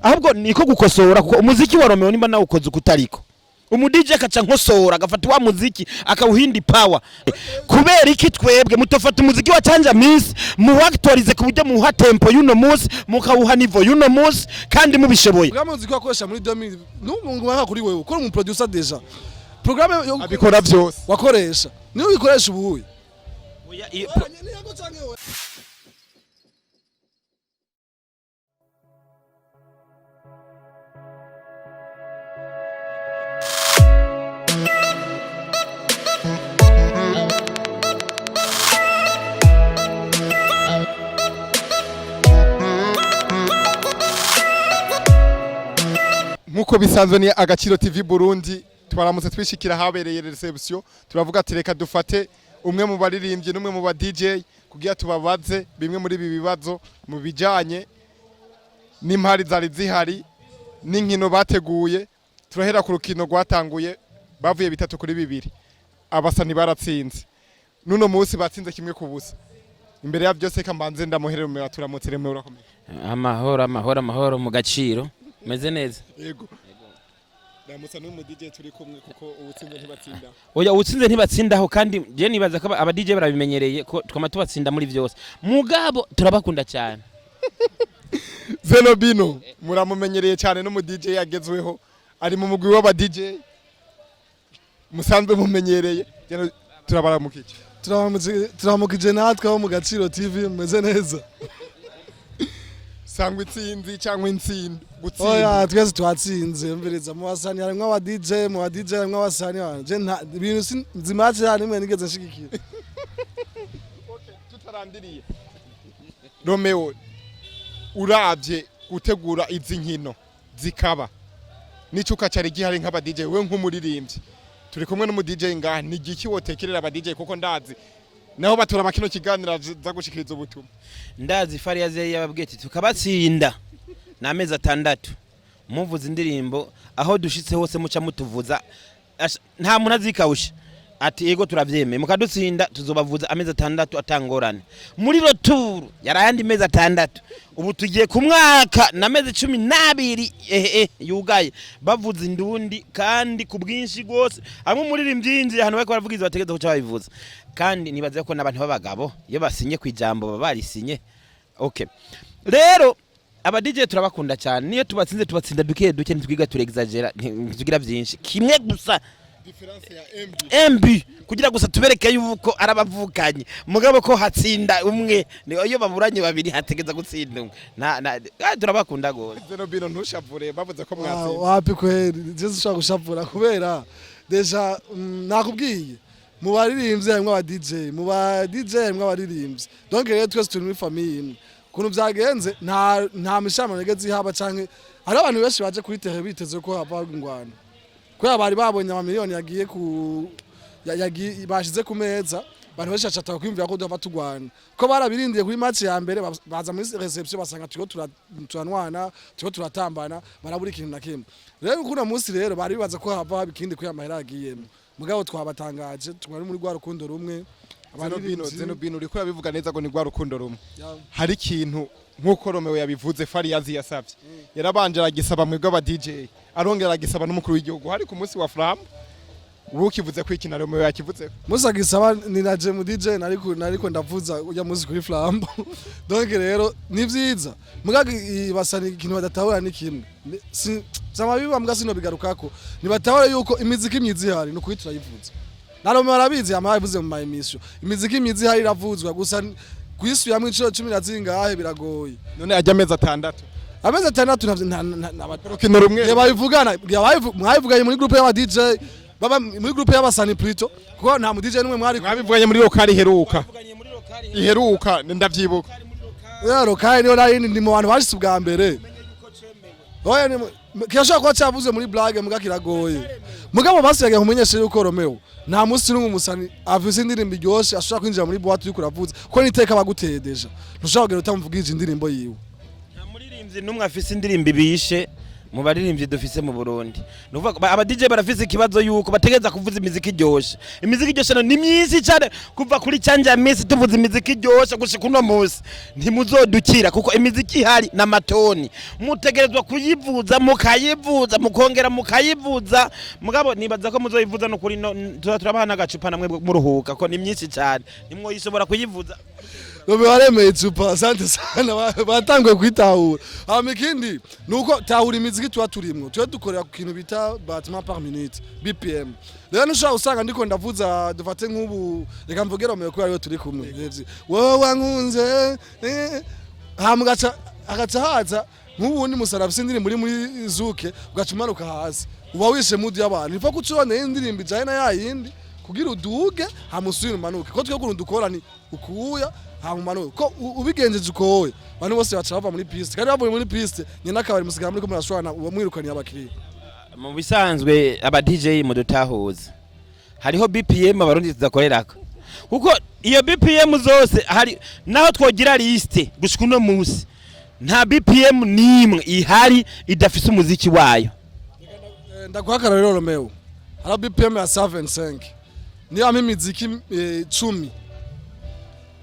ahubwo niko gukosora kuko umuziki wa Romeo nimba nawe ukoze kutariko umudije akaca nkosora agafata wa muziki akawuhindi power kubera iki twebwe mutofata umuziki wa Canja Miss muwaktorize ku buryo muha tempo yuno munsi mukawuha niveau yuno munsi kandi mubishoboye programme muziki wakoresha muri 2000 n'umuntu mwaka kuri wewe ukora umu producer deja programme abikora byose wakoresha niyo ubikoresha ubuye nkuko bisanzwe ni Agaciro TV Burundi twaramutse twishikira habereye reception turavuga ati reka dufate umwe mu baririmbyi n'umwe mu ba DJ kugira tubabaze bimwe muri ibi bibazo mu bijanye n'impari zari zihari n'inkino bateguye turahera ku rukino rwatanguye bavuye 3-2 abasani baratsinze nuno munsi batsinze kimwe ku busa imbere ya byose kambanze ndamuherera turamutse remwe urakomeye amahoro mu Gaciro meze neza yego ndamusa n'umu DJ turi kumwe kuko ubutsinze ntibatsinda oya ubutsinze ntibatsindaho kandi je nibaza ko aba DJ barabimenyereye ko twama tubatsinda muri byose mugabo turabakunda cyane Zenobino muramumenyereye cyane n'umu DJ yagezweho ari mu mugwi w'aba DJ musanzwe mumenyereye turabaramukije turamukije natwe aho mu Gaciro TV meze neza sangwa itsinzi cyangwa insindi gutsinda oya twese twatsinze mbereza mu basani harimwe aba DJ mu ba DJ harimwe abasani banje ibintu nzimaze cyane mwe nigeze nshigikira tutarandiriye Romeo uravye gutegura izi nkino zikaba nico ukacari gihari nk'aba DJ we nk'umuririmbyi turi kumwe n'umu DJ ngaha ni giki wotekerera aba DJ kuko ndazi naho batura makino kiganira za gushikiriza ubutumwa ndazi fari yaze yababwiye ati tukabatsinda n'amezi 6 muvuza indirimbo aho dushitse hose muca mutuvuza nta muntu azikawusha ati yego turavyemeye mukadutsinda tuzobavuza amezi 6 atangorane muri retour yarayandi mezi 6 ubu tugiye ku mwaka na mezi 12 yugaye bavuza indundi kandi ku bwinshi gose amwe umuririmbyi hano bariko baravugiza bategeza kuca babivuza kandi nibaze ko n'abantu b'abagabo iyo basinye kwijambo babarisinye okay rero aba DJ turabakunda cyane niyo tubatsinda duke ntitwiga turexagera ntitugira byinshi kimwe gusa difference ya MB kugira gusa tubereke yuko arabavukanye mugabo ko hatsinda umwe iyo baburanye babiri hategeza gutsinda turabakunda gose Zenobino ntushavure bavuze ko mwatsinda wapi kweri je ushaka gushavura kubera deja nakubwiye mu baririmbyi harimwe aba DJ mu ba DJ harimwe abaririmbyi donc rero twese turi muri famille imwe kuntu byagenze nta mishama negezi haba canke ari abantu benshi baje kuri terre biteze ko hava ingwana kwa bari babonye amamiliyoni yagiye bashize ku meza abantu benshi acata kwimvira ko dova tugwana ko barabirindiye kuri match ya mbere baza muri reception basanga turanwana turatambana barabura ikintu na kimwe rero kuna munsi rero bari bibaza ko hava ikindi ko yamahera agiyemo mugabo twabatangaje twari muri gwa rukundo rumwe Zenobino uriko yabivuga neza ngo ni gwa rukundo rumwe hari ikintu nkuko Romeo yabivuze fari yazi yasavye yarabanje aragisaba mwebwe aba DJ arongera aragisaba n'umukuru w'igihugu hari ku munsi wa Fram ubukivuze ko ikina Romeo yakivuze musa gisaba ni naje mu DJ nariko ndavuza ujya muzi kuri Flam donc rero ni vyiza mugagi basani ikintu badatahura ni kimwe samabiba mbwa sino bigarukako nibatahura yuko imiziki myizi hari no kwitira yivuza na Romeo arabizi amabivuze mu emission imiziki myizi hari iravuzwa gusa kwisuya mu iciro 10 nazingahe biragoye none ajya amezi 6 amezi 6 n'abatorokino rumwe yabivugana mwabivuganye muri groupe y'aba DJ baba muri groupe y'abasani plutôt kuko nta mu DJ numwe mwabivuganye muri lokali iheruka ndavyibuka rero kandi niyo nari ndi mu bantu bashitse ubwa mbere oya ni kiyashaka ko cyavuze muri blague muga kiragoye mugabo basigaye kumenyesha yuko Romeo nta munsi n'umwe musani avuze indirimbo iryoshe ashaka kwinjira muri boîte yuko uravuze ko niteka baguteye deja ntushaka kugera utamvugije indirimbo yiwe nta muririmbyi n'umwe afise indirimbo ibishe mu baririmbyi dufise mu Burundi nuvuga aba DJ barafise ikibazo yuko bategeza kuvuza imiziki iryoshe imiziki iryoshe ni myinshi cyane kuva kuri canja misi tuvuza imiziki iryoshe gushika uno munsi ntimuzodukira kuko imiziki ihari na matoni mutegerezwa kuyivuza mukayivuza mukongera mukayivuza mugabo nibaza ko muzoyivuza no kuri turabana agacupa namwe muruhuka ko ni myinshi cyane nimwo yishobora kuyivuza Robe waremeye chupa asante sana batangwe kwitahura ikindi nuko tahura imiziki tuba turimwo tuba dukorera ku kintu bita battement par minute BPM rero nushaka usanga ndiko ndavuza dufate nk'ubu reka mvuge Romeo ko ariyo turi kumwe wowe wankunze agaca haza nk'ubundi musarafisi ndiri muri zuke ugacumanuka hasi uba wishe mood y'abantu ifa kucone indirimbo ijanye na yayindi kugira uduge hamusubira umanuke ko twebwe dukora ni ukuya hamumano ko ubigenjeje ukowe bane bose baca bava muri piste kandi bavuye muri piste nyina akabari musigara muri ko murashwana mwirukaniye abakiriya mu bisanzwe aba DJ mu dutahuza hariho BPM abarundi tuzakorerako kuko iyo BPM zose hari naho twogira liste gushika uno munsi nta BPM nimwe ihari idafise umuziki wayo ndaguhakara rero Romeo hari BPM ya 75 niyo amimiziki 10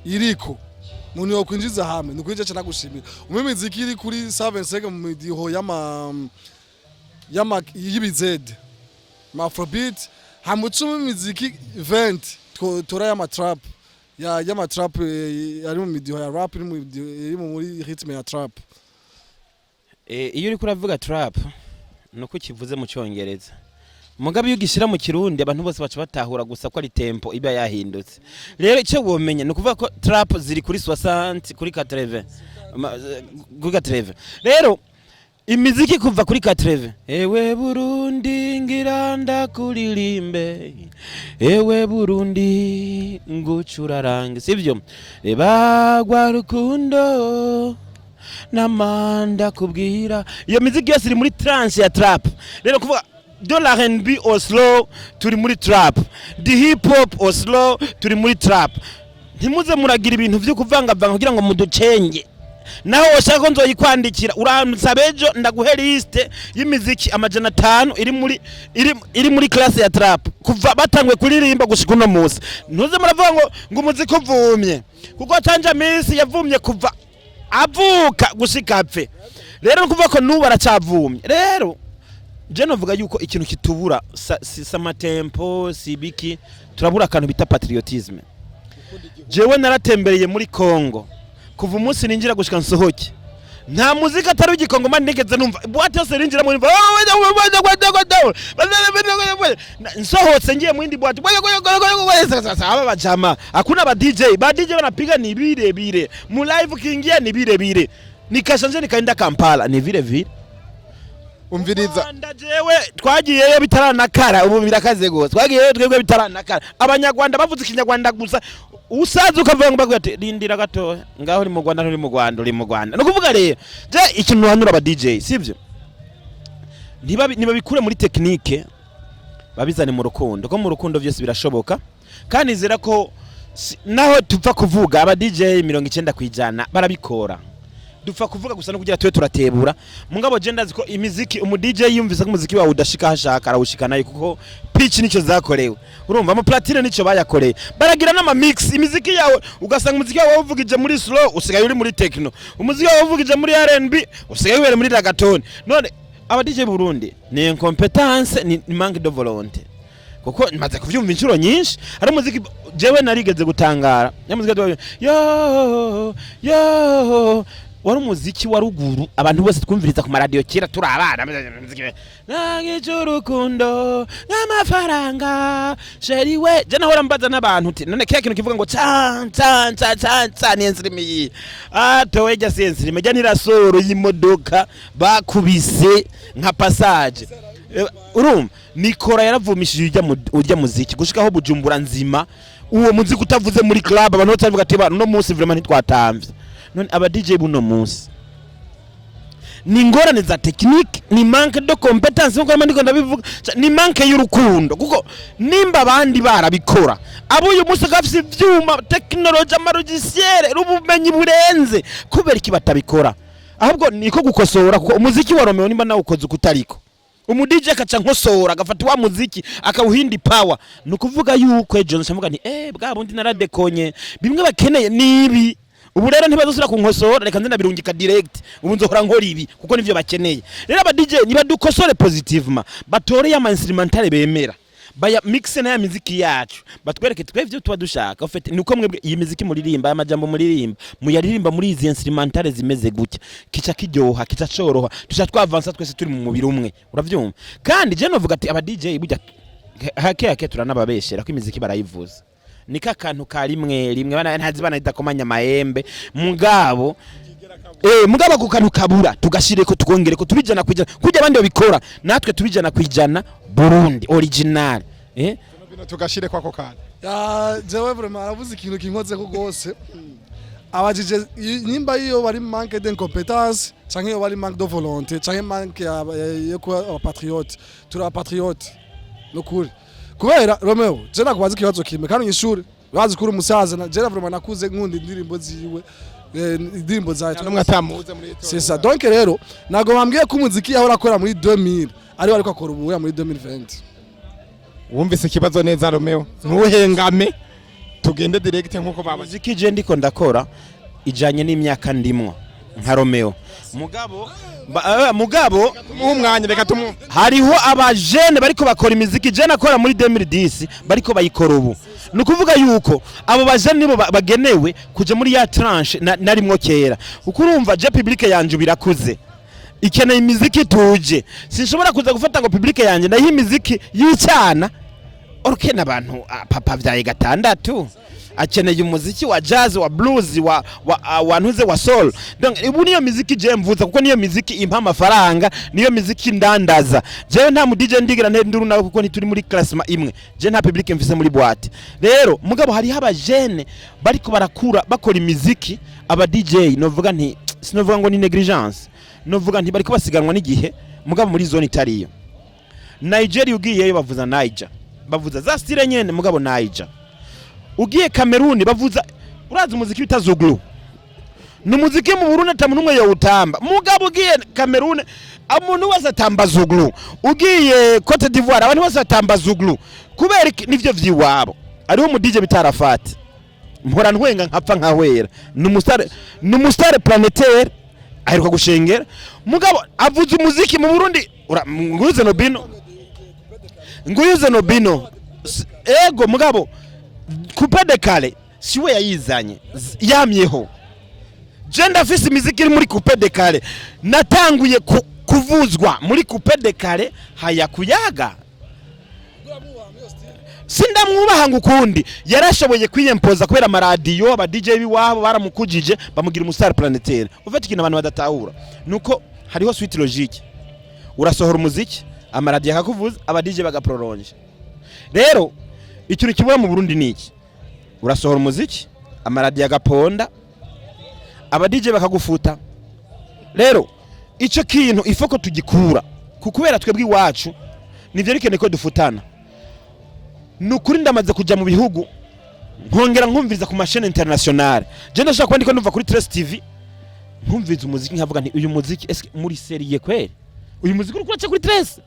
iriko muntu yo kwinjiza hamwe nukwije cyane gushimira umimiziki iri kuri 75 mu midiho yama y'ibizede ma afrobeat hamucuma imiziki 20 tora yama trap yama trap ari mu midiho ya rap iri muri rythme ya trap iyo uri kuravuga trap nuko kivuze mu cyongereza mugabe yugishira mu kirundi abantu bose baca batahura gusa ko ari tempo iba yahindutse rero icyo womenya nukuvuga ko trap ziri kuri 60 kuri 80 kuri 80 rero imiziki kuva kuri 80 ewe Burundi ngiranda kuririmbe ewe Burundi ngucurarange sivyo bagwa rukundo namanda kubwira iyo miziki yose iri muri trance ya trap rero kuvuga de la R&B au slow turi muri trap the hip hop au slow turi muri trap ntimuze muragira ibintu byo kuvanga vanga kugira ngo muducenge naho washaka ko nzoyikwandikira uransabejo ndaguhe liste y'imiziki amajana 5 iri muri class ya trap kuva batangwe kuririmba gushika uno munsi ntuze muravuga ngo umuziki uvumye kuko tanja misi yavumye kuva avuka gushika apfe rero kuvuga ko nubu aracavumye rero je novuga yuko ikintu kitubura sama tempo sibiki turabura akantu bita patriotisme jewe naratembereye muri Kongo kuva umunsi ninjira gushika nsohoke nta muzika atari igikongo mani nigeze numva boate yose ninjira muri nsohotse ngiye mu indi boate aba bajama hakuna ba DJ wanapiga ni bire mu live kingia ni bire nikashanje nikaenda Kampala ni vile umviriza ndajewe twagiyeyo bitaranakara ubu birakaze gose twagiyeyo twebwe bitaranakara abanyarwanda bavuze ikinyarwanda gusa usaza ukavuga ngo bagwate rindira gato ngaho uri mu Rwanda uri mu Rwanda no kuvuga rero je ikintu hanura aba DJ sivyo niba bikure muri technique babizane mu rukundo ko mu rukundo byose birashoboka kandi zira ko naho tupfa kuvuga aba DJ 90% barabikora dupfa kuvuga gusa no kugira twe turatebura mungabo je ndazi ko imiziki umu DJ yumvise ko umuziki wawe udashika hashaka arawushika nayo kuko pitch nico zakorewe urumva ama platine nico bayakoreye baragira n'ama mix imiziki yawe ugasanga umuziki wawe uvugije muri slow usigaye uri muri techno umuziki wawe uvugije muri R&B usigaye uri muri reggaeton none aba DJ Burundi ni incompetence ni manque de volonté kuko maze kuvyumva inshuro nyinshi ari umuziki jewe narigeze gutangara nyamuziki yo wari umuziki wa ruguru abantu bose twumviriza ku radio kera turi abana nagicurukundo n'amafaranga sheri we je nahora mbaza n'abantu uti none kya kintu kivuga ngo cha nensirimi atowe jya sensirimi jya nirasoro y'imodoka bakubise nka passage urumva Nikora yaravumishije urya muziki gushika aho Bujumbura nzima uwo muziki utavuze muri club abantu batavuga ati no munsi vraiment ntitwatamvye none aba DJ buno munsi ni ngorane za technique ni manque de competence nko ndiko ndabivuga ni manque y'urukundo kuko nimba abandi barabikora abo uyu munsi gafise ivyuma technology amarogisiere rubumenyi burenze kubera iki batabikora ahubwo niko gukosora kuko umuziki wa Romeo nimba nawe ukoze ukutariko umu DJ akaca nkosora agafata wa muziki akawuhindi power nukuvuga yuko Johnson shamuga nti bwa bundi naradekonye bimwe bakeneye nibi ubu rero ntibazosura kunkosora reka nze nabirungika direct ubu nzohora nkora ibi kuko nivyo bakeneye rero aba DJ niba dukosore positivement batore ya instrumental bemera baya mixe na ya muziki yacu batwereke twevyo tuba dushaka ufite nuko mwebwe iyi muziki muririmba amajambo muririmba muyaririmba muri izi instrumental zimeze gutya kica kijyoha kica coroha tusha twavansa twese turi mu mubiri umwe uravyumva kandi je novuga ati aba DJ burya hake turanababeshera ko imiziki barayivuza nika kantu karimwe bana ntazi bana idakomanya mahembe mugabo mugabo ku kantu kabura tugashireko tukongereko tubijana kwijana kujya abandi babikora natwe tubijana kwijana Burundi original bino tugashire kwako kana jewe vraiment aravuze ikintu kinkoze ko gose abajije nimba iyo bari manque d'incompétence canke iyo bari manque de volonté canke manque yo kuba patriote tura patriote no kuri kubera Romeo je nakubaza ikibazo kimwe kandi nyishure bazi kuri umusaza na je vraiment nakuze nkunda indirimbo ziwe indirimbo zayo numwe atamuze muri eto c'est ça donc rero nago bambwiye ko umuziki yahora akora muri 2000 ari ariko akora ubu muri 2020 wumvise ikibazo neza Romeo ntuhengame tugende direct nkuko baba muziki je ndiko ndakora ijanye n'imyaka ndimwa nka Romeo mugabo umwanya reka tumu hariho abajene bariko bakora imiziki je nakora muri 2010 bariko bayikora ubu nukuvuga yuko abo bajene nibo bagenewe kuje muri ya tranche narimwo kera uko urumva je public yanje birakuze ikeneye imiziki tuje sinshobora kuza gufata ngo public yanje naho imiziki y'icyana orkena abantu papa vyaye gatandatu akeneye umuziki wa jazz wa blues wa ntuze wa soul donc ubu niyo muziki je mvuza kuko niyo muziki impa amafaranga niyo muziki ndandaza je nta mu DJ ndigira nduru nawe kuko ntituri muri classement imwe je nta public mfise muri boîte rero mugabo hari haba jeune bariko barakura bakora imiziki aba DJ novuga nti sinovuga ngo ni negligence novuga nti bariko basiganwa n'igihe mugabo muri zone itariyo Nigeria ugiyeyo bavuza Niger bavuza za style nyene mugabo Niger ugiye Cameroon bavuza urazi umuziki bitazuglu numuziki mu Burundi tamunumwe yawutamba mugabo ugiye Cameroon amuntu wese atamba zuglu ugiye Cote d'Ivoire abantu wese atamba zuglu kubera nivyo vyiwabo ariho mu DJ bitarafata mpora ntwenga nkapfa nkahwera numustar planétaire aheruka gushengera mugabo avuza umuziki mu Burundi nguyuze no bino ego mugabo coupe de kale siwe yayizanye yamyeho je ndafise imiziki iri muri coupe de kale natanguye kuvuzwa muri coupe de kale hayakuyaga sindamwubaha ngukundi yarashoboye kwiyempoza kubera amaradiyo aba DJ biwabo baramukujije bamugira umustar planétaire ufite ikintu abantu badatahura nuko hariho suite logique urasohora umuziki amaradiyo akakuvuza aba DJ bagaprolonge rero ikintu kibura mu Burundi niki urasohora umuziki amaradiyo agaponda aba DJ bakagufuta rero ico kintu ifoko tugikura kukubera twebwe iwacu nivyo rikene ko dufutana nukuri ndamaze kuja mu bihugu nkongera nkumviriza ku mashene international je ndashaka kwandika ndumva kuri Trace TV nkumviriza umuziki nkavuga nti uyu muziki eske muri serie kweli uyu muziki uri kuri Trace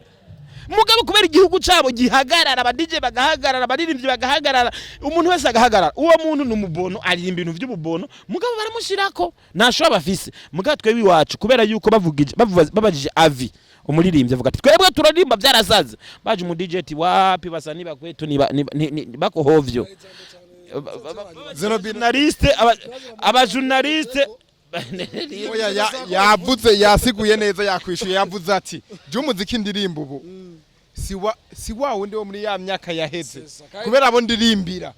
mugabo kubera igihugu cabo gihagarara aba DJ bagahagarara abaririmbyi bagahagarara umuntu wese agahagarara uwo muntu numubono aririmba ibintu by'ububono mugabo baramushirako nasho abafise mugabo twebwe iwacu kubera yuko babajije avi umuririmbyi avuga ati twebwe turarimba byarasaze baje mu DJ ati wapi basa niba kwetu bako hovyo journaliste aba journaliste yavuze yasiguye neza yakwishuye yavuze ati je umuziki ndirimba ubu si wa wundi wo muri ya myaka yaheze kubera abo ndirimbira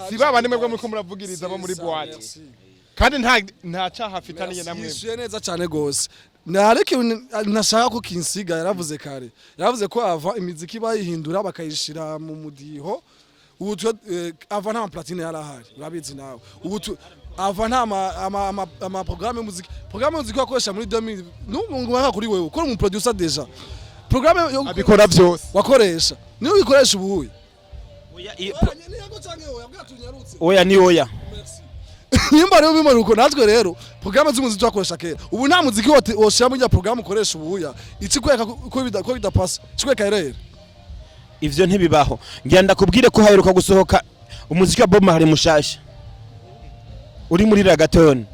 si baba nimwe bwo muri muravugiriza abo muri boîte kandi nta cyaha afitaniye namwe yishuye neza cyane gose nareke nashaka ko kinsiga yaravuze kare yaravuze ko ava imiziki bayihindura bakayishira mu mudiho ubu ava nta platine yarahari urabizi nawe ubu ava nta ama programme muziki wakoresha muri 2000 n'umuntu waka kuri wewe ukora mu producer deja programme abikora byose wakoresha niyo uyikoresha ubuhuye oya ni oya nimba rero bimaruko natwe rero programme z'umuziki twakoresha kera ubu nta muziki woshira muri ya programme ukoresha ubuya ikikweka ko bidapasa ikikweka rero ivyo ntibibaho ngenda kubwire ko haheruka gusohoka umuziki wa Bob Marley mushasha uri muri Ragaton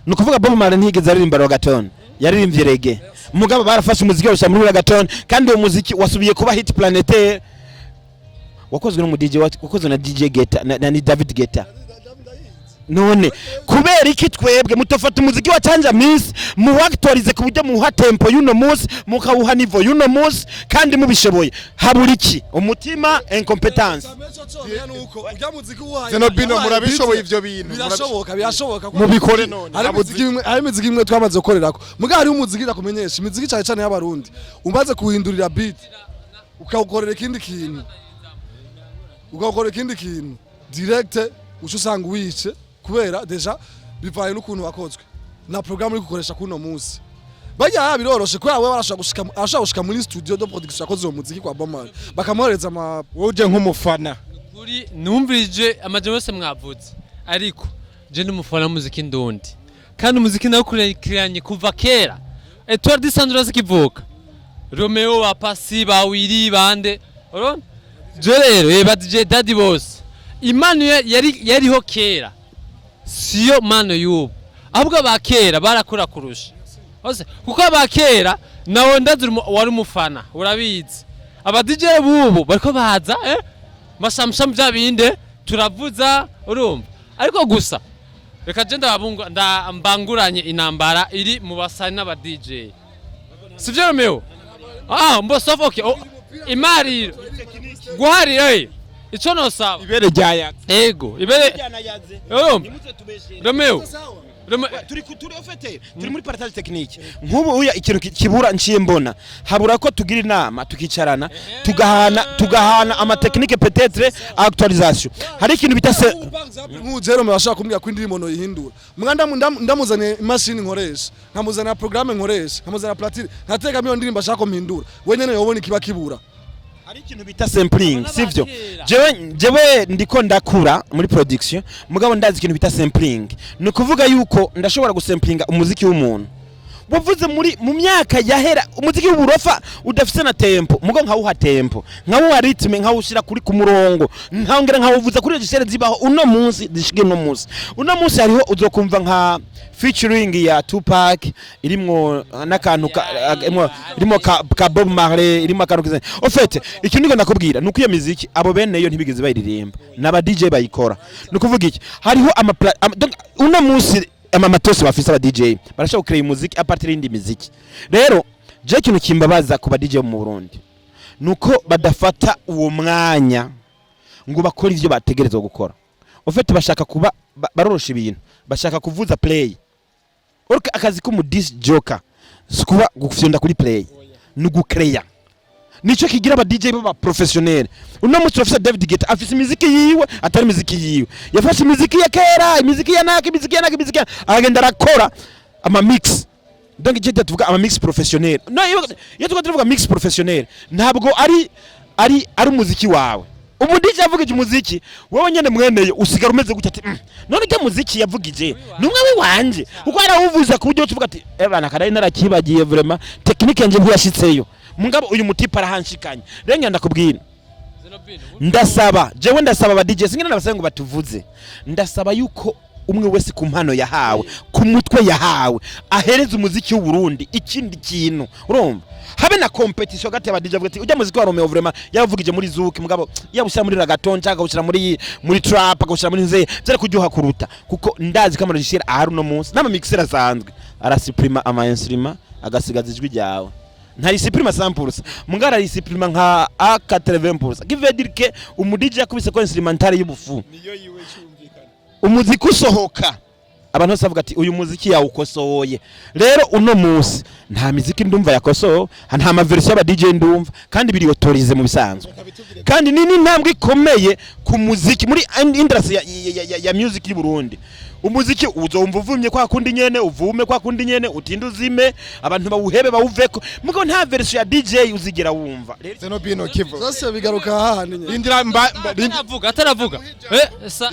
nukuvuga Bob Marley ntigeze aririmba Ragaton yaririmbye reggae mugabo barafashe umuziki wose muri Ragaton kandi uwo muziki wasubiye kuba hit planétaire wakozwe no mu DJ wakozwe na DJ Geta na David Geta none kubera iki twebwe mutofata umuziki wa Chanja Miss mu actualize ku buryo muha tempo y'uno munsi mukawuha niveau y'uno munsi kandi mubishoboye habura iki umutima incompetence Zenobino murabishoboye ivyo bintu birashoboka mubikore none hari imiziki imwe twamaze gukorerako muga hari umuziki ndakumenyesha imiziki cyane cyane y'abarundi umaze kuhindurira beat ukawukorera ikindi kintu direct usanga wice kubera deja bivaye n'ukuntu wakozwe na programme uri gukoresha kuno munsi bajya biroroshe ko yawe barashaka gushika muri studio de production yakoze uwo muziki kwa Bob Marley bakamwohereza woje nk'umufana kuri numvirije amajambo yose mwavuze ariko je n'umufana muziki ndundi kandi umuziki nawukurikiranye kuva kera Etoile du Sandra zikivuka Romeo wa Pasi ba Wiri bande urabona je rero ba DJ Daddy Boss imano yariho kera siyo mano y'ubu ahubwo abakera barakura kurusha hose kuko abakera nawe ndazi wari umufana urabizi aba DJ bubu bariko baza mashamsham bya binde turavuza urumva ariko gusa reka je ndabanguranye inambara iri mu basani n'aba DJ sivyo Romeo mbosof okay imariro guhari ico no saba ibere ryayatse ego ibere Romeo turi ofete turi muri partage technique nk'ubu uya ikintu kibura nciye mbona habura ko tugira inama tukicarana tugahana ama technique peut-être actualisation hari ikintu bitase nk'ujero mashaka kumbwira ko indiri mono yihindura mwanda ndamuzane imashini nkoresha nkamuzana programme nkoresha nkamuzana platine ntateka miyo ndirimba shaka mpindura wenyene yobona ikiba kibura hari ikintu bita sampling sivyo jewe ndiko ndakura muri production mugabo ndazi ikintu bita sampling no kuvuga yuko ndashobora gusamplinga umuziki w'umuntu wavuze mu myaka yahera umuziki w'uburofa udafise na tempo mugo nkawuha tempo nkawuha ritme nkawushira kuri ku murongo nkawongera nkawuvuza kuri registre zibaho uno munsi dishige no munsi uno munsi hariho uzokumva nka featuring ya Tupac irimwo nakantu irimo ka Bob Marley irimo akantu kize en fait ikintu niko ndakubwira nuko iyo muziki abo bene yo ntibigeze bayiririmba n'aba DJ bayikora nukuvuga iki hariho uno munsi amamatosi bafise aba DJ barashaka gukora umuziki a partir y'indi muziki rero je kintu kimbabaza ku ba DJ mu Burundi nuko badafata uwo mwanya ngo bakora ivyo bategerezwa gukora ofete bashaka kuba barorosha ibintu bashaka kuvuza play orka akazi ko mu disc joker sikuba gufyonda kuri play nugucreya nico kigira aba DJ baba professionnel uno munsi ofisa David Geta afise imiziki yiwe atari imiziki yiwe yafashe imiziki ya kera imiziki ya naka agenda arakora ama mix donc je tuvuga ama mix professionnel no iyo tuvuga mix professionnel ntabwo ari umuziki wawe umudije yavugije umuziki wewe nyene mweneye usigara umeze gutya ati none ke muziki yavugije numwe wanje uko arawuvuza ku buryo tuvuga ati bana karayi narakibagiye vraiment technique nje ntiyashitseyo mungabo uyu mutipa arahanshikanye renge ndakubwira ndasaba aba DJ singena nabasengo batuvuze ndasaba yuko umwe wese ku mpano yahawe ku mutwe yahawe ahereza umuziki w'u Burundi ikindi kintu urumva habe na competition gati aba DJ bwati ujya muziki wa Romeo vraiment yavugije muri Zuki mugabo yabushyira muri Ragaton cyangwa gushyira muri trap agushyira muri nze byari kujyoha kuruta kuko ndazi kamera gishyira ahari no munsi nama mixer asanzwe arasiprima ama instrument agasigaza ijwi ryawe ntari siprima 100% mungara risiprima nka A80% give dire que umudije yakubise ko instrumental y'ubufu niyo yiwe cyumvikana umuziki usohoka abantu bose bavuga ati uyu muziki yawukosoye rero uno munsi nta muziki ndumva yakosoye nta ma version y'aba DJ ndumva kandi biri autorize mu bisanzwe kandi nini ntambwe ikomeye ku muziki muri industry ya music y'u Burundi umuziki uzomva uvumye kwa kundi nyene uvume kwa kundi nyene utinde uzime abantu bawuhebe bawuveko mugo nta version ya DJ uzigera wumva Zenobino kivu zose bigaruka hahandi nyene rindira ataravuga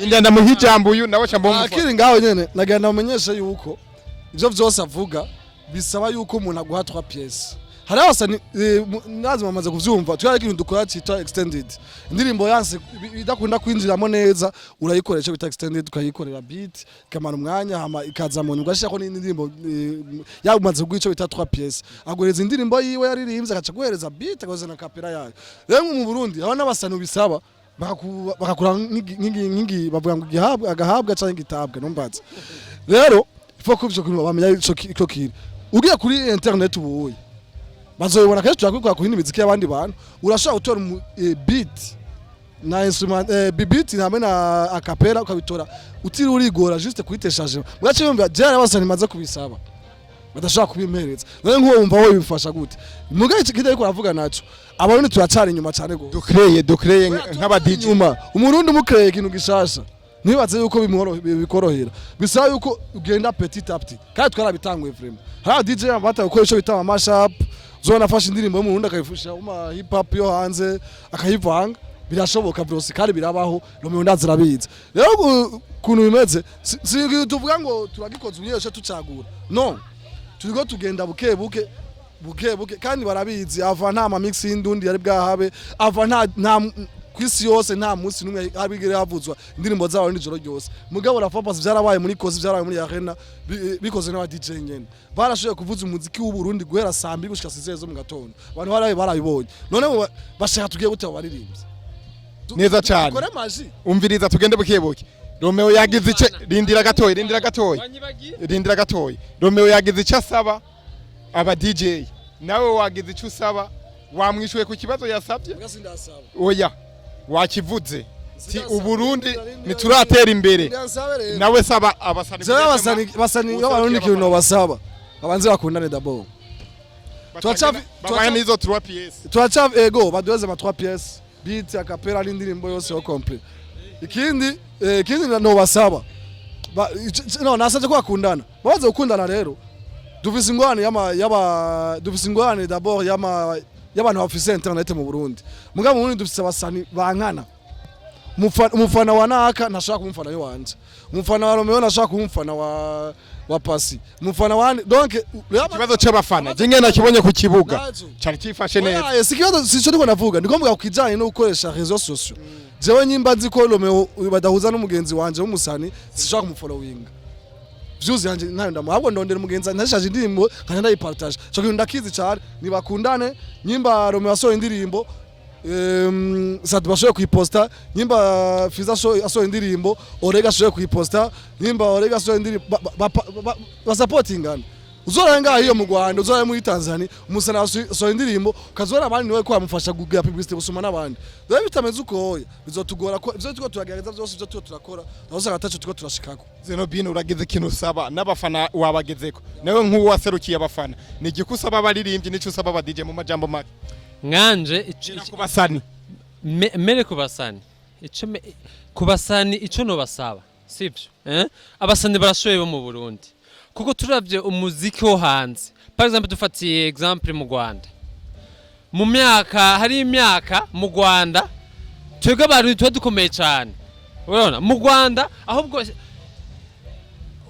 indenda mu hijambo uyu nawe cyambo akiri ngaho nyene nagenda umenyeshe yuko ivyo vyose avuga bisaba yuko umuntu aguha 3 pièces hari abasani nazi mamaze kuvyumva twari ikintu dukora cyitwa extended indirimbo yanse idakunda kwinjiramo neza urayikoresha bita extended ukayikorera beat kamara umwanya hama ikaza mu ngashako n'indirimbo yabumaze kugwico bita 3 pièces agoreza indirimbo yiwe yaririmbye akaca guhereza beat akoze na kapera yayo rero mu Burundi aba n'abasani bisaba bakakura nkingi bavuga ngo gihabwa agahabwa cyangwa gitabwa numbatse rero ifo kubyo kuntu bamenya ico kiri ugiye kuri internet ubuye bazoyibona kenshi turakwikora ku imiziki y'abandi bantu urashaka gutora beat na instrument beat hamwe na acapella ukabitora utiri urigora juste kuyiteshaje mugace yumva jara abasani maze kubisaba badashaka kubimpereza none nkuwo wumva wowe bifasha gute mugaye iki kidari ko aravuga naco abarundi turacari inyuma cyane go dukreye nk'aba DJ umurundi mukreye ikintu gishasha nibaze yuko bikorohera bisaba yuko ugenda petit à petit kandi twarabitanguye vraiment ha DJ bata ukoresha bitama mashup zona afashe indirimbo yo mu Burundi akayifusha uma hip hop yo hanze akayivanga birashoboka byose kandi birabaho Romeo&Zenobe zirabiza rero kuntu bimeze si tuvuga ngo turagikoze unyeshe tucagura no turiko tugenda buke buke kandi barabizi ava nta ma mix y'indundi yari bwahabe ava nta kwisi yose nta munsi numwe abigere havuzwa indirimbo zabo n'ijoro ryose mugabo rafapa byarabaye muri kozi byarabaye muri arena bikoze n'aba DJ nyene barashoye kuvuza umuziki w'u Burundi guhera saa 2 gushika 6 zo mu gatondo abantu baraye barabibonye none bashaka tugiye gute baririmbye neza cyane umviriza tugende bukebuke Romeo yagize ice rindira gatoyi Romeo yagize ice asaba aba DJ nawe wagize ice usaba wamwishuye ku kibazo yasabye oya wakivuze ti uburundi nituratera imbere nawe saba abasani y'abarundi kintu basaba abanze bakundane d'abord tuacha nizo 3 pièces tuacha ego baduze ma 3 pièces beat acapella n'indirimbo yose yo complete ikindi no basaba no nasaje ko bakundana baze gukundana rero dufise ingwane d'abord y'abantu bafise internet mu Burundi mugabo mu Burundi dufise abasani bankana umufana wa naka ntashaka kumufana yo wanje umufana wa Romeo ntashaka kumufana wa Pasi umufana wa donc kibazo c'abafana je ngena kibonye ku kibuga cyari kifashe neza si kibazo sico ndiko navuga ndiko mvuga kujanye no gukoresha réseaux sociaux jewe nyimba nzi ko Romeo badahuza n'umugenzi wanje w'umusani sishaka kumufollowing vyuzi yanje ntayo ndamuhabwo ndondera umugenzi ntashaje indirimbo kandi ndayipartage cyo kintu ndakizi cyane nibakundane nyimba Romeo asohoye indirimbo sati bashoye kuyiposta nyimba Fiza asohoye indirimbo Orega ashoye kuyiposta nyimba Orega asohoye indirimbo basupportingana uzorenga hiyo mu Rwanda uzoye muri Tanzania umusana asohoye indirimbo kazora abandi niwe ko amufasha kugira publicity gusuma n'abandi dore bitameze uko hoya bizotugora ko ivyo tuko turagereza byose ivyo tuko turakora naho atacho tuko turashikako Zenobino uragize ikintu usaba n'abafana wabagezeko nawe nk'uwo waserukiye abafana ni igikusaba abaririmbyi nico usaba aba DJ mu majambo make nganje kubasani mere kubasani kubasani ico no basaba sivyo abasani barashoye bo mu Burundi kuko turavye umuziki wo hanze par exemple dufatiye exemple mu Rwanda mu myaka hari imyaka mu Rwanda twebwe abantu twa dukomeye cyane urabona mu Rwanda ahubwo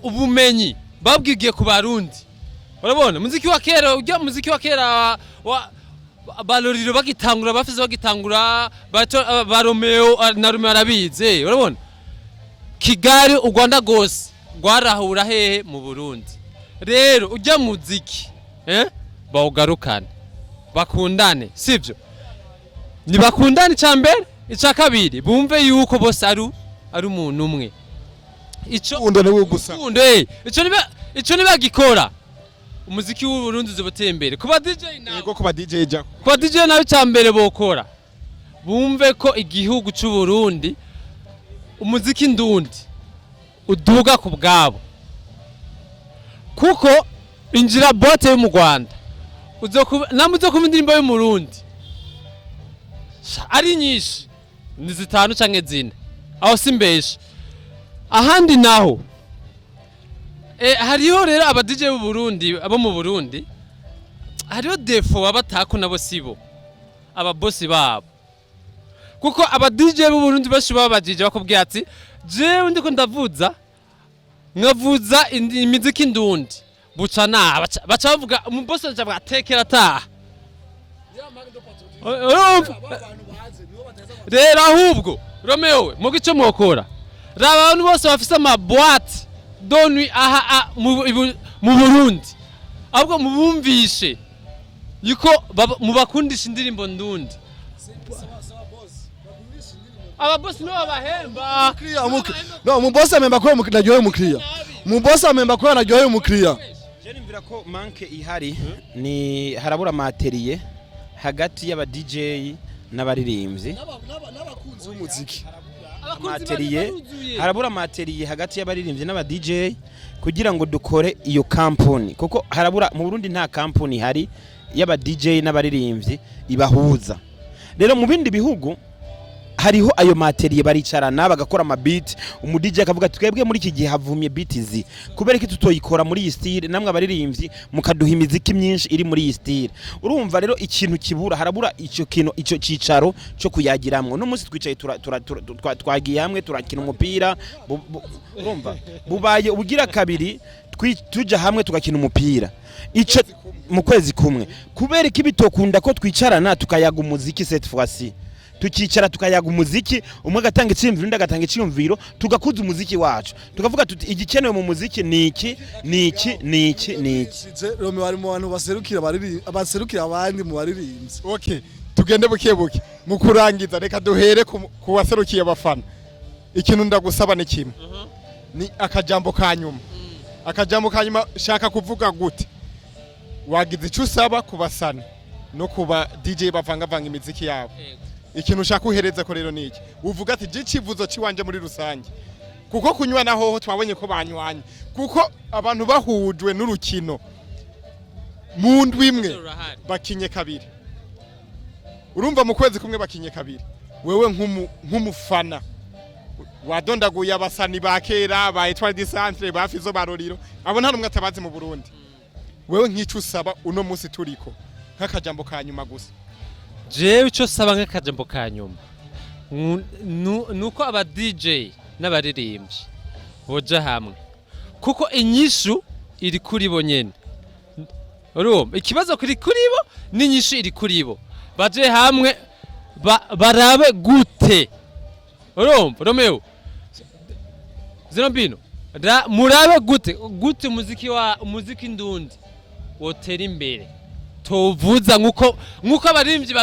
ubumenyi babwigiye ku barundi urabona muziki wa kera ujya muziki wa kera baloriro bagitangura bafize bagitangura ba Romeo na Romeo arabize urabona Kigali u Rwanda gose gwarahura hehe mu Burundi rero ujya muziki bawugarukane bakundane sivyo ni bakundane cyambere ica kabiri bumve yuko bose ari umuntu umwe ico undo ne gusa ico niba gikora umuziki w'u Burundi uzoboteye imbere kuba DJ nawe yego kuba DJ jako kuba DJ nawe cyambere bokora bumve ko igihugu cy'u Burundi umuziki ndundi uduga ku bwabo kuko injira bote yo mu Rwanda namuze ku indirimbo yo mu Burundi ari nyinshi ni 5 canke 4 aho simbeshe ahandi naho hariho rero aba DJ b'u Burundi abo mu Burundi hariho defo abatako nabo sibo aba boss babo kuko aba DJ b'u Burundi bashi babajije bakubwiye ati jewe ndiko ndavuza nkavuza imiziki ndundi bucana baca bavuga mu boss ncavuga tekera taha rero ahubwo Romeo mu gico mwokora raba abantu bose bafise ama boîte donui aha mu Burundi ahubwo mubumvishe yuko mubakundisha indirimbo ndundi aba boss no abahemba no mu boss amemba ko naryoye umukiriya mu boss amemba ko naryoye umukiriya je nimvira ko manke ihari ni harabura materiye hagati y'aba DJ n'abaririmbyi n'abakunzi b'umuziki materiye harabura materiye hagati y'abaririmbyi n'aba DJ kugira ngo dukore iyo company kuko harabura mu Burundi nta company hari y'aba DJ n'abaririmbyi ibahuza rero mu bindi bihugu hariho ayo materiye baricarana bagakora ama beat umu DJ akavuga twebwe muri iki gihe havumye beats kubera ko tutoyikora muri iyi style namwe abaririmbyi mukaduha imiziki myinshi iri muri iyi style urumva rero ikintu kibura harabura icyo kintu icyo cicaro cyo kuyagiramwe no munsi twicaye twagiye hamwe turakina umupira urumva bubaye ubugira kabiri tuja hamwe tugakina umupira ico mu kwezi kumwe kubera ko bitokunda ko twicarana tukayaga umuziki cette fois-ci tukicara tukayaga umuziki umwe agatanga iciyumviro undi agatanga iciyumviro tugakuza umuziki wacu tukavuga tuti igikenewe mu muziki niki Romeo ari mu bantu baserukira abandi mu baririmbyi okay tugende bukebuke mu kurangiza reka duhere ku waserukiye abafana ikintu ndagusaba ni kimwe ni akajambo kanyuma shaka kuvuga gute wagize icyo usaba kubasana no kuba DJ bavanga imiziki yabo ikintu ushaka uhereza ko rero niki uvuga ati je civuzo ciwanje muri rusange kuko kunywa naho twabonye ko banywanye kuko abantu bahujwe n'urukino mu ndwi imwe bakinye kabiri urumva mu kwezi kumwe bakinye kabiri wewe nk'umufana wadondaguye abasani ba kera ba Etoile du Centre ba Fizo baroriro abo nta numwe atabazi mu Burundi wewe nk'ico usaba uno munsi turiko nk'akajambo kanyuma gusa jewe ico saba nk'akajambo kanyuma nuko aba DJ n'abaririmbyi boja hamwe kuko inyishu iri kuri bo nyene urumva ikibazo kuri bo n'inyishu iri kuri bo baje hamwe barabe gute urumva Romeo Zenobe murabe gute umuziki ndundi wotera imbere tovuza nkuko abaririmbyi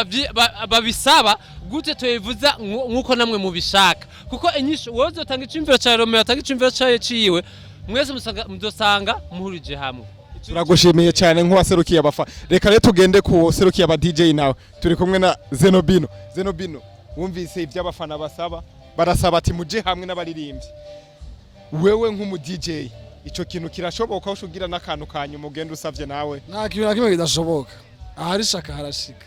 babisaba gute toyivuza nkuko namwe mubishaka kuko inyishu wozo tanga icimviro cha Romeo tanga icimviro ciwe mwese mudosanga muhurije hamwe turagushimiye cyane nk'uwaserukiye abafa reka rero tugende ku serukiye aba DJ nawe turi kumwe na Zenobino wumvise iby'abafana barasaba ati muje hamwe n'abaririmbyi wewe nk'umu DJ ico kintu kirashoboka ushugira n'akantu kanyuma ugenda usavye nawe nta kintu nakimwe kidashoboka ahari shaka harashika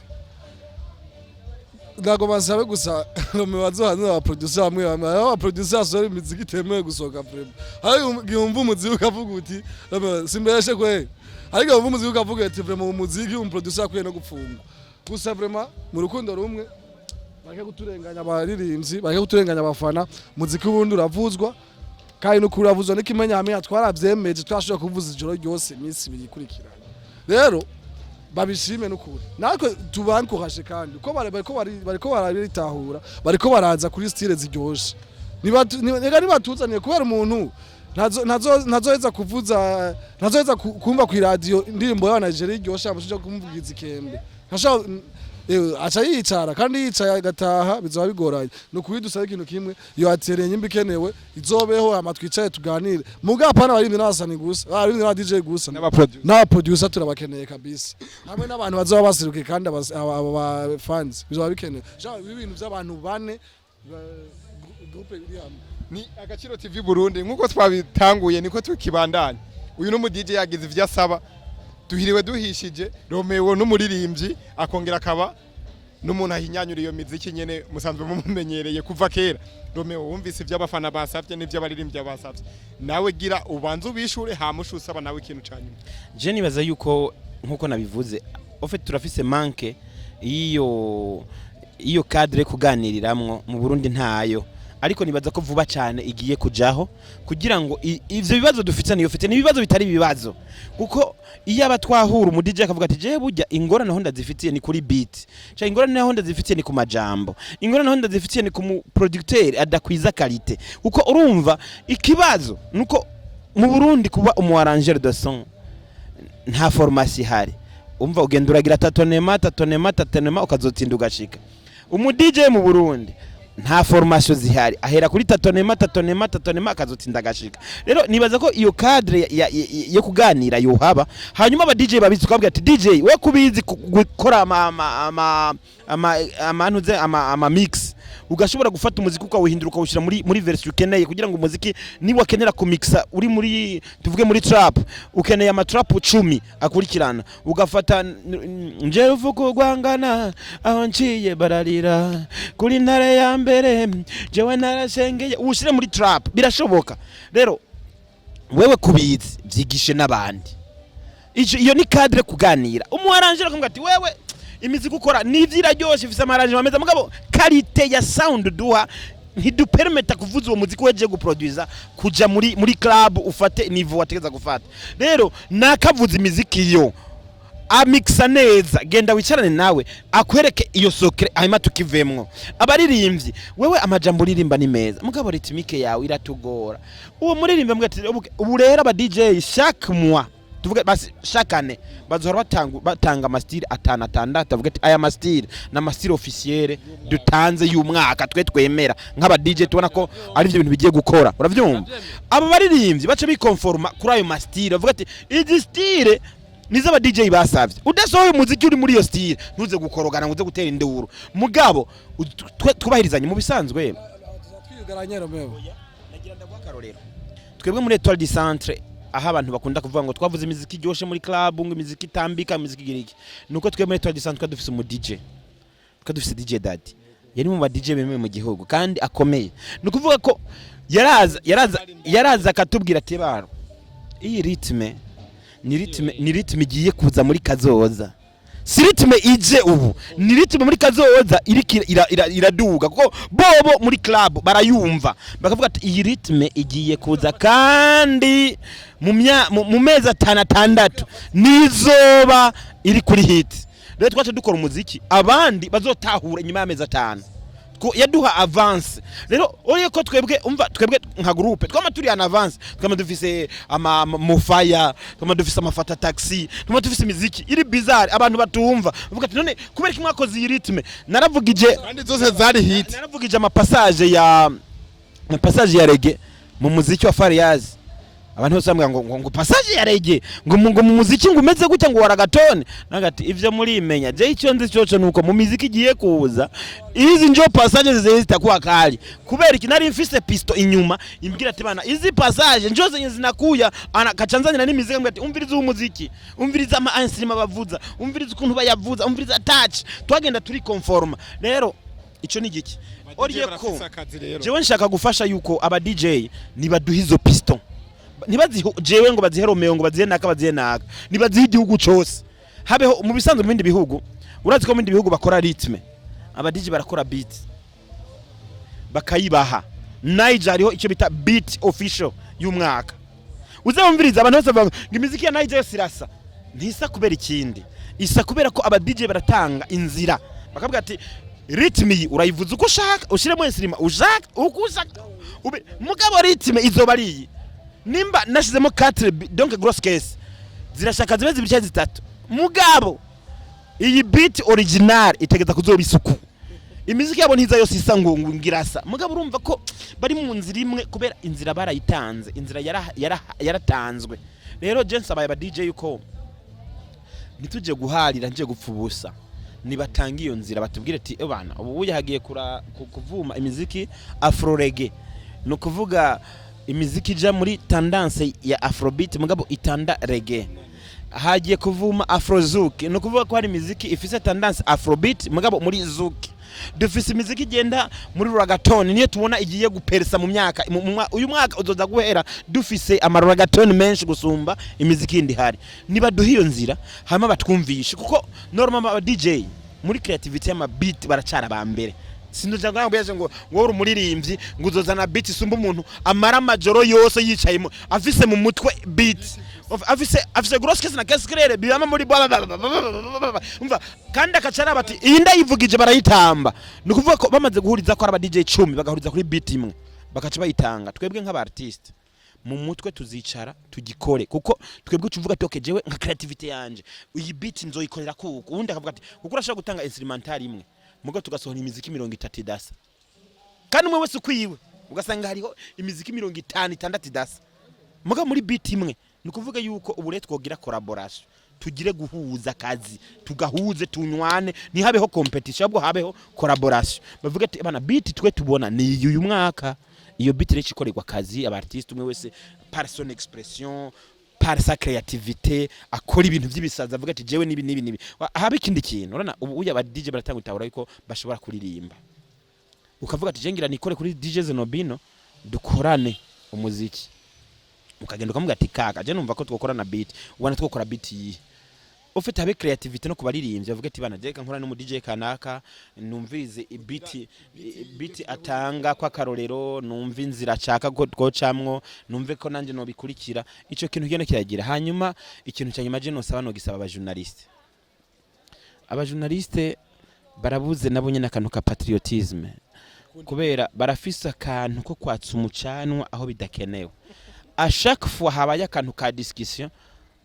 ndago basabe gusa Romeo bazohanze aba producer bamwe aba producer sori imiziki itemewe gusohoka vraiment ariko ngiyumva umuziki ukavuga uti Romeo simbeshe kwe ariko umva umuziki ukavuga ati vraiment umuziki producer akwiye no gupfungwa gusa vraiment mu rukundo rumwe bake guturenganya abaririmbyi bake guturenganya abafana muziki wundi uravuzwa kandi no kuravuzwa n'ikimenya hamwe twaravyemeje twashobora kuvuza ijoro ryose iminsi ibiri ikurikirana rero babishime n'ukuri natwe tubankohashe kandi uko bariko bararitahura bariko baraza kuri style ziryoshe nibatuzaniye kubera umuntu ntazoheza kuvuza ntazoheza kumva ku radio indirimbo y'aba Nigeria iryoshe amushije kumvugiza ikembe acha yicara kandi yicaye agataha bizoba bigoranye no kubidusaba ikintu kimwe yo atereye nyimba ikenewe izobeho amatwicaye tuganire mugapana barindi n'abasani gusa barindi na DJ gusa na producer turabakeneye kabisa hamwe n'abantu bazoba basiruke kandi aba fans bizoba bikenewe ibintu by'abantu bane groupe iri hamwe ni Agaciro TV Burundi nkuko twabitanguye niko tukibandanya uyu no mu DJ yagize ivyasaba duhiriwe duhishije Romeo n'umuririmbyi akongera akaba n'umuntu ahinyanyura iyo miziki nyene musanzwe mumumenyereye kuva kera. Romeo wumvise ivy'abafana basavye n'ivy'abaririmbyi basavye, nawe gira ubanze ubishure hamusha usaba nawe ikintu canyuma. Je nibaza yuko nkuko nabivuze ofete turafise manke iyo cadre kuganiriramwo mu Burundi ntayo, ariko nibaza ko vuba cyane igiye kujaho kugira ngo ivyo bibazo dufitanye yofite n'ibibazo bitari bibazo, kuko iyo abatwahura mu DJ akavuga ati je burya ingorane naho ndazifitiye ni kuri beat, cha ingorane naho ndazifitiye ni ku majambo, ingorane naho ndazifitiye ni ku producteur adakwiza qualité, kuko urumva ikibazo nuko mu Burundi kuba umu arranger de son nta formation ihari. Umva ugenda uragira tatonema ukazotsinda ugashika. Umu DJ mu Burundi nta formation zihari, ahera kuri tatonema akazotsinda agashika. Rero nibaza ko iyo cadre yo kuganira yohaba, hanyuma aba DJ babizi ukabwira ati DJ we kubizi gukora ama mix, ugashobora gufata umuziki ukawuhindura ukawushira muri version ukeneye, kugira ngo umuziki niba wakenera kumixa uri muri tuvuge muri trap, ukeneye ama trap 10 akurikirana, ugafata nje uvuko gwangana aho nciye bararira kuri ntare ya mbere jewe narashengeye, ushire muri trap birashoboka. Rero wewe kubizi byigishe n'abandi, iyo ni cadre kuganira. Umuarrangeur akamubwira ati wewe imiziki ukora n'ivyiraryoshe ifise amaranje ameza, mugabo qualité ya sound duha ntidupermeta kuvuza uwo muziki weje guproducer kuja muri club ufate niveau wategeza gufata. Rero nakavuza imiziki yo amixa neza, genda wicarane nawe akwereke iyo secret hanyuma tukivemwo. Abaririmbyi wewe amajambo uririmba ni meza, mugabo ritmike yawe iratugora. Uwo muririmbe mbwa ati ubu rero aba DJ chaque mois tuvuge basi shakane bazohora batanga amastile atandatu, tuvuge ati aya mastile na mastile officiel dutanze y'umwaka twe twemera nk'aba DJ tubona ko ari byo bintu bigiye gukora. Uravyumva? Aba baririmbyi bace bikonforma kuri ayo mastile, bavuga ati izi style nizo aba DJ basavye. Udasohoye umuziki uri muri iyo style ntuze gukorogana ngo uze gutera induru, mugabo tubahirizanye mu bisanzwe. Twiyugaranye Romeo, nagira ndagwa karorero twebwe muri Etoile du Centre, aha abantu bakunda kuvuga ngo twavuze imiziki ryoshe muri club, ngo imiziki tambika, imiziki giriki, nuko twebwe muri Etoile du Centre dufise umu DJ, dufise DJ Daddy, yari mu ba DJ bemeye mu gihugu kandi akomeye. Nukuvuga ko yaraza akatubwira ati baro iyi ritme ni ritme igiye kuza muri kazoza, si ritme ije ubu, ni ritme muri kazoza iraduga, kuko bobo muri club barayumva bakavuga ati iyi ritme igiye kuza kandi mu mezi 6 nizoba iri kuri hit. Rero twaje dukora umuziki abandi bazotahura inyuma y'amezi 5 yaduha avance. Rero oye ko twebwe nka groupe twama turi an avance, twama dufise mufaya, twama dufise amafata taxi, twama dufise imiziki iri bizarre abantu batumva, bavuga ati none kubera kimwakoze iyi ritme. Naravugije kandi zose zari hit, naravugije amapassage ya reggae mu muziki wa Fariaz. Abantu bose bambwira ngo passage ya reggae ngo mu muziki ngo umeze gutya ngo waragatone, nagati ivyo muri imenya je icyo nzi cyo nuko mu muziki giye kuza izi njo passage zitakuwa kali, kubera ikinari mfise pisto inyuma imbwira ati bana izi passage njo zenye zinakuya kacanzanira n'imiziki, mbwira ati umviriza umuziki, umviriza ama instrument bavuza, umviriza ukuntu bayavuza, umviriza touch, twagenda turi conforma. Rero ico ni giki oriye ko jewe nshaka gufasha yuko aba DJ nibaduhizo piston, jewe ngo bazihe Romeo ngo bazihe naka, nibazihe igihugu cyose. Habeho mu bisanzwe mu bindi bihugu, urazi ko mu bindi bihugu bakora ritme, aba DJ barakora beat bakayibaha. Niger hariho icyo bita beat official y'umwaka, uzamviriza abantu bose bavuga ngo imiziki ya Niger sirasa, ntisa kubera ikindi, isa kubera ko aba DJ baratanga inzira, bakavuga ati ritme urayivuza uko ushaka, ushiremo instrument ushaka uko ushaka, mugabo ritme izoba ari nimba nashizemo 4 donc grosse caisse zirashaka zibe zibiri cyangwa zitatu, mugabo iyi beat original itegeza kuzoba isuku. Imiziki yabo ntiza yose isa ngo ngirasa, mugabo urumva ko bari mu nzira imwe kubera inzira barayitanze, inzira yaratanzwe. Rero je nsabaye aba DJ yuko nituje guharira nje gupfubusa, nibatanga iyo nzira batubwire ati bana ubu yahagiye kuvuma imiziki afro reggae, no kuvuga imiziki ja muri tendance ya afrobeat mugabo itanda reggae. hagiye kuvuma afrozouk no kuvuga ko hari imiziki ifise tendance afrobeat mugabo muri zouk dufise imiziki igenda muri ragaton niyo tubona igiye guperesa mu myaka uyu mwaka uzoza guhera dufise amaragaton menshi gusumba imiziki indi hari niba duhiyo nzira hama batwumvishe kuko normal aba DJ muri creativity y'ama beat baracara ba mbere sindoja ngambye ngo wowe umuririmbyi ngo uzozana beat isumba umuntu amara majoro yose yicayemo afise mu mutwe beat afise gross case na case claire biyama muri umva kandi akacara bati iyi ndayivugije barayitamba nukuvuga ko bamaze guhuriza ko araba DJ 10 bagahuriza kuri beat imwe bakaca bayitanga twebwe nk'aba artist mu mutwe tuzicara tugikore kuko twebwe tuvuga ati okay jewe nka creativity yanje iyi beat nzoyikorera kuko ubundi akavuga ati kuko urashaka gutanga instrumental imwe mugo tugasohora imiziki 30 idasa kandi umwe wese ukwiwe ugasanga hariho imiziki 50 idasa muga muri beat imwe nukuvuga yuko ubure twogira collaboration tugire guhuza akazi tugahuze tunywane ntihabeho competition ahubwo habeho collaboration bavuga ati bana beat twe tubona ni uyu mwaka iyo beat rero ikorerwa akazi aba artiste umwe wese par son expression par sa creativité akora ibintu by'ibisaza avuga ati jewe nibi habe ikindi kintu urana ubu aba DJ baratanga utahura yuko bashobora kuririmba ukavuga ati jengira nikore kuri deejeys dukorane umuziki ukagenda ukamuga ati kaka je numva ko twokora na beat ubona twokora beat yi ufite habe creativity no kubaririmbye avuga ati bana jeka nkora no DJ kanaka numvize beat atanga kwa karorero numva inzira chaka ko twocamwo numve ko nanje no bikurikira ico kintu gene kiragira hanyuma ikintu cyanyuma je no saba no gisaba aba journaliste barabuze nabo nyene akantu ka patriotisme kubera barafisa akantu ko kwatsa umucanwa aho bidakenewe a chaque fois habaye akantu ka discussion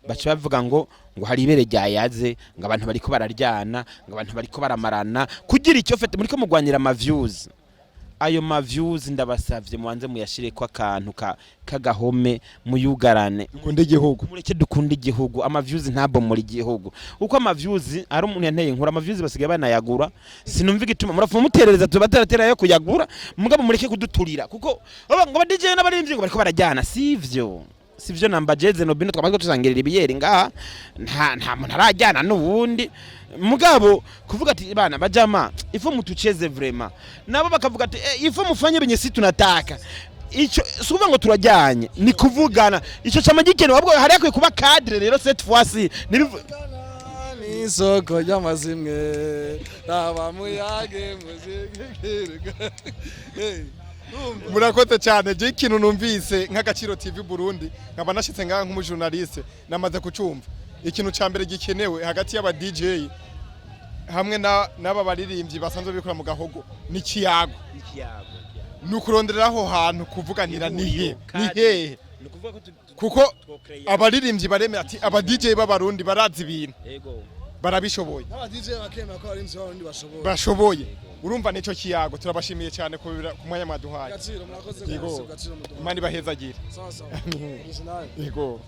baca bavuga ngo hari ibere ryayaze ngo abantu bariko bararyana ngo abantu bariko baramarana kugira icyo fete muriko mugwanira ama views ayo ma views ndabasavye mubanze muyashire kwa akantu kagahome muyugarane dukunde igihugu mureke dukunde igihugu ama views ntabo muri gihugu uko ama views ari umuntu yanteye nkura ama views basigaye banayagura sinumva igituma murafu muterereza tubateratera yo kuyagura mugabo mureke kuduturira kuko ngo DJ n'abarimvyi ngo bariko barajyana sivyo namba Romeo&Zenobe twamaze tuzangirira ibiyeri ngaha nta muntu arajyana n'ubundi mugabo kuvuga ati bana bajama ifo mutucheze vraiment nabo bakavuga ati ifo mufanye benye si tunataka ico sukuvuga ngo turajyanye ni kuvugana ico chama gikene wabwo hari yakwe kuba cadre rero cette fois-ci isoko y'amazimwe naba muyage muzigirwa murakoze cyane je ikintu numvise nk'agaciro TV Burundi nkaba nashitse ngaha nk'umujournaliste namaze kucumva ikintu ca mbere gikenewe hagati y'aba DJ hamwe n'aba baririmbyi basanzwe bikora mu gahogo ni kiyago nukuronderaho hantu kuvuganira nihe kuko abaririmbyi baremera ati aba DJ b'abarundi barazi ibintu barabishoboye aba DJ bakemera ko abarinzi b'abarundi bashoboye urumva nico kiyago turabashimiye cyane ku mwanya mwaduhaye gaciro murakoze Imana ibahezagire sawa yego